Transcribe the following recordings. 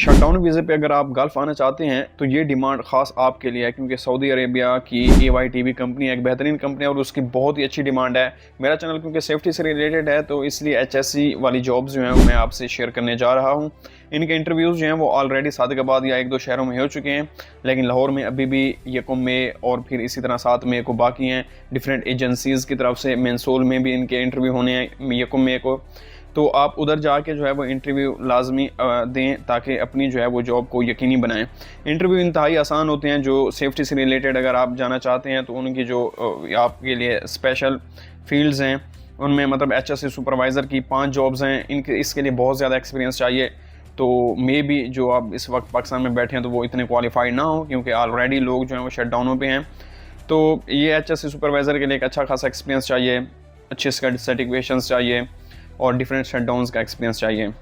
Shutdown वीज़े पे अगर आप गल्फ़ आना चाहते हैं तो ये डिमांड ख़ास आपके लिए है, क्योंकि सऊदी अरेबिया की AYTB कंपनी एक बेहतरीन कंपनी है और उसकी बहुत ही अच्छी डिमांड है। मेरा चैनल क्योंकि सेफ्टी से रिलेटेड है तो इसलिए HSC वाली जॉब्स जो हैं वो मैं आपसे शेयर करने जा रहा हूँ। इनके इंटरव्यूज़ जो हैं वो ऑलरेडी सादिकाबाद या 1-2 शहरों में हो चुके हैं, लेकिन लाहौर में अभी भी 1 मई और फिर इसी तरह 7 मई को बाकी हैं। डिफरेंट एजेंसीज़ की तरफ से मेंसोल में भी इनके इंटरव्यू होने हैं 1 मई को। तो आप उधर जाके जो है वो इंटरव्यू लाजमी दें ताकि अपनी जो है वो जॉब को यकीनी बनाएं। इंटरव्यू इंतहाई आसान होते हैं। जो सेफ्टी से रिलेटेड अगर आप जाना चाहते हैं तो उनकी जो आपके लिए स्पेशल फील्ड्स हैं उनमें मतलब HSC सुपरवाइज़र की 5 जॉब्स हैं। इनके इसके लिए बहुत ज़्यादा एक्सपीरियंस चाहिए। तो मे बी जो आप इस वक्त पाकिस्तान में बैठे हैं तो वो इतने क्वालिफाइड ना हो, क्योंकि ऑलरेडी लोग जो हैं वो शटडाउनों पे हैं। तो ये HSC सुपरवाइज़र के लिए एक अच्छा खासा एक्सपीरियंस चाहिए, अच्छे सर्टिफिकेशंस चाहिए और डिफरेंट शटडाउन्स का एक्सपीरियंस चाहिए।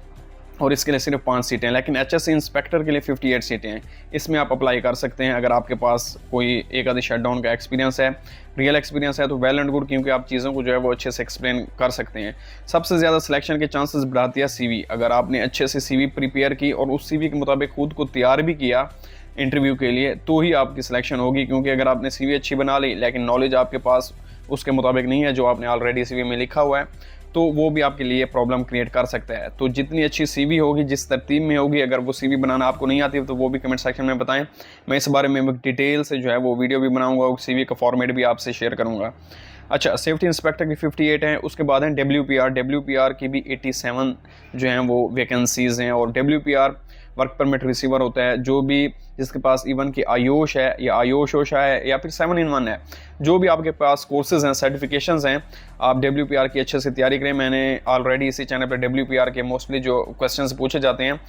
और इसके लिए सिर्फ 5 सीटें हैं, लेकिन HSC इंस्पेक्टर के लिए 58 सीटें हैं। इसमें आप अप्लाई कर सकते हैं अगर आपके पास कोई एक आधी शटडाउन का एक्सपीरियंस है, रियल एक्सपीरियंस है तो वेल एंड गुड, क्योंकि आप चीज़ों को जो है वो अच्छे से एक्सप्लेन कर सकते हैं। सबसे ज़्यादा सिलेक्शन के चांसेस बढ़ाती है CV। अगर आपने अच्छे से CV प्रिपेयर की और उस CV के मुताबिक खुद को तैयार भी किया इंटरव्यू के लिए तो ही आपकी सिलेक्शन होगी। क्योंकि अगर आपने CV अच्छी बना ली लेकिन नॉलेज आपके पास उसके मुताबिक नहीं है जो आपने ऑलरेडी CV में लिखा हुआ है, तो वो भी आपके लिए प्रॉब्लम क्रिएट कर सकता है। तो जितनी अच्छी CV होगी, जिस तरतीब में होगी, अगर वो CV बनाना आपको नहीं आती तो वो भी कमेंट सेक्शन में बताएं। मैं इस बारे में डिटेल से जो है वो वीडियो भी बनाऊंगा और CV का फॉर्मेट भी आपसे शेयर करूंगा। अच्छा, सेफ्टी इंस्पेक्टर की 58 हैं। उसके बाद हैं WPR की भी 87 जो हैं वो वैकेंसीज़ हैं। और WPR वर्क परमिट रिसीवर होता है। जो भी जिसके पास इवन की आयोश है या आयोश ओशा है या फिर 7 in 1 है, जो भी आपके पास कोर्सेज हैं, सर्टिफिकेशंस हैं, आप WPR की अच्छे से तैयारी करें। मैंने ऑलरेडी इसी चैनल पर WPR के मोस्टली जो क्वेश्चंस पूछे जाते हैं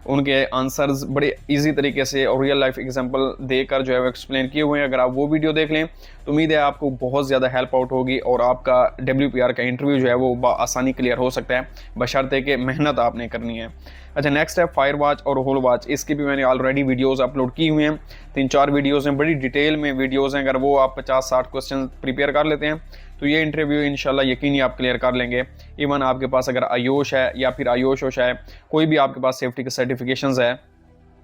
उनके आंसर्स बड़े इजी तरीके से और रियल लाइफ एग्जांपल देकर जो है वो एक्सप्लेन किए हुए हैं। अगर आप वो वीडियो देख लें तो उम्मीद है आपको बहुत ज़्यादा हेल्प आउट होगी और आपका WPR का इंटरव्यू जो है वो आसानी क्लियर हो सकता है, बशर्ते कि मेहनत आपने करनी है। अच्छा, नेक्स्ट है फायर वॉच और होल वॉच। इसकी भी मैंने ऑलरेडी वीडियोस अपलोड की हुई हैं, 3-4 वीडियोस हैं, बड़ी डिटेल में वीडियोस हैं। अगर वो आप 50-60 क्वेश्चन प्रिपेयर कर लेते हैं तो ये इंटरव्यू इंशाल्लाह यकीनी आप क्लियर कर लेंगे। इवन आपके पास अगर आयोश है या फिर आयोश ओशा है, कोई भी आपके पास सेफ्टी के सर्टिफिकेशंस है,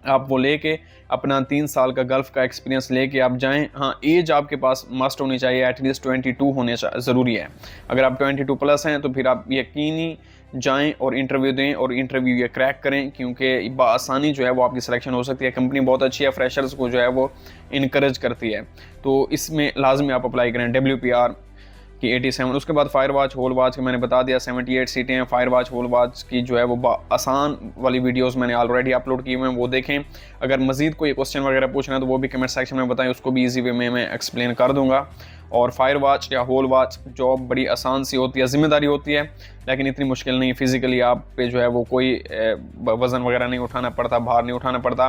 आप वो लेके अपना 3 साल का गल्फ़ का एक्सपीरियंस लेके आप जाएं। हाँ, एज आपके पास मस्ट होनी चाहिए, एटलीस्ट 22 होने ज़रूरी है। अगर आप 22 प्लस हैं तो फिर आप यकीनी जाएं और इंटरव्यू दें और इंटरव्यू ये क्रैक करें, क्योंकि बआसानी जो है वो आपकी सिलेक्शन हो सकती है। कंपनी बहुत अच्छी है, फ्रेशर्स को जो है वो इनकरेज करती है। तो इसमें लाजमी आप अप्लाई करें WPR की 87। उसके बाद फायर वॉच होल वॉच की मैंने बता दिया 78 सीटें हैं। फायर वॉच होल वॉच की जो है वो आसान वाली वीडियोस मैंने ऑलरेडी अपलोड की हुए हैं, वो देखें। अगर मजीद कोई क्वेश्चन वगैरह पूछना है तो वो भी कमेंट सेक्शन में बताएं, उसको भी ईजी वे में मैं एक्सप्लेन कर दूंगा। और फायर वॉच या होल वॉच जॉब बड़ी आसान सी होती है, जिम्मेदारी होती है लेकिन इतनी मुश्किल नहीं। फिजिकली आप पे जो है वो कोई वज़न वगैरह नहीं उठाना पड़ता, भार नहीं उठाना पड़ता।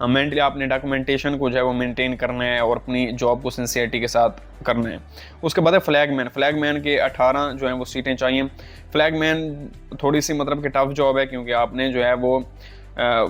मेंटली आपने डॉक्यूमेंटेशन को जो है वो मेंटेन करना है और अपनी जॉब को सिंसियरिटी के साथ करना है। उसके बाद है फ्लैगमैन के 18 जो है वो सीटें चाहिए। फ्लैगमैन थोड़ी सी मतलब कि टफ जॉब है, क्योंकि आपने जो है वो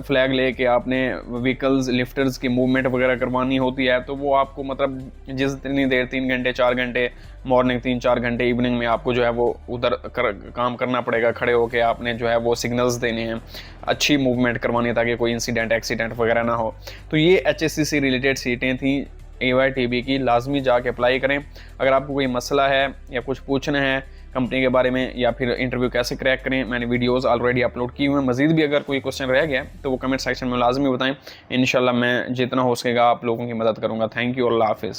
फ्लैग लेके आपने व्हीकल्स लिफ्टर्स की मूवमेंट वगैरह करवानी होती है। तो वो आपको मतलब जितनी देर 3 घंटे 4 घंटे मॉर्निंग, 3-4 घंटे इवनिंग में आपको जो है वो उधर काम करना पड़ेगा। खड़े होके आपने जो है वो सिग्नल्स देने हैं, अच्छी मूवमेंट करवानी है ताकि कोई इंसिडेंट एक्सीडेंट वगैरह ना हो। तो ये HSC से रिलेटेड सीटें थी AYTB की, लाजमी जाके अप्लाई करें। अगर आपको कोई मसला है या कुछ पूछना है कंपनी के बारे में या फिर इंटरव्यू कैसे क्रैक करें, मैंने वीडियोस ऑलरेडी अपलोड की हुए हैं। मजीद भी अगर कोई क्वेश्चन रह गया तो वो कमेंट सेक्शन में लाजमी बताएं। इंशाल्लाह मैं जितना हो सकेगा आप लोगों की मदद करूँगा। थैंक यू, अल्लाह हाफिज़।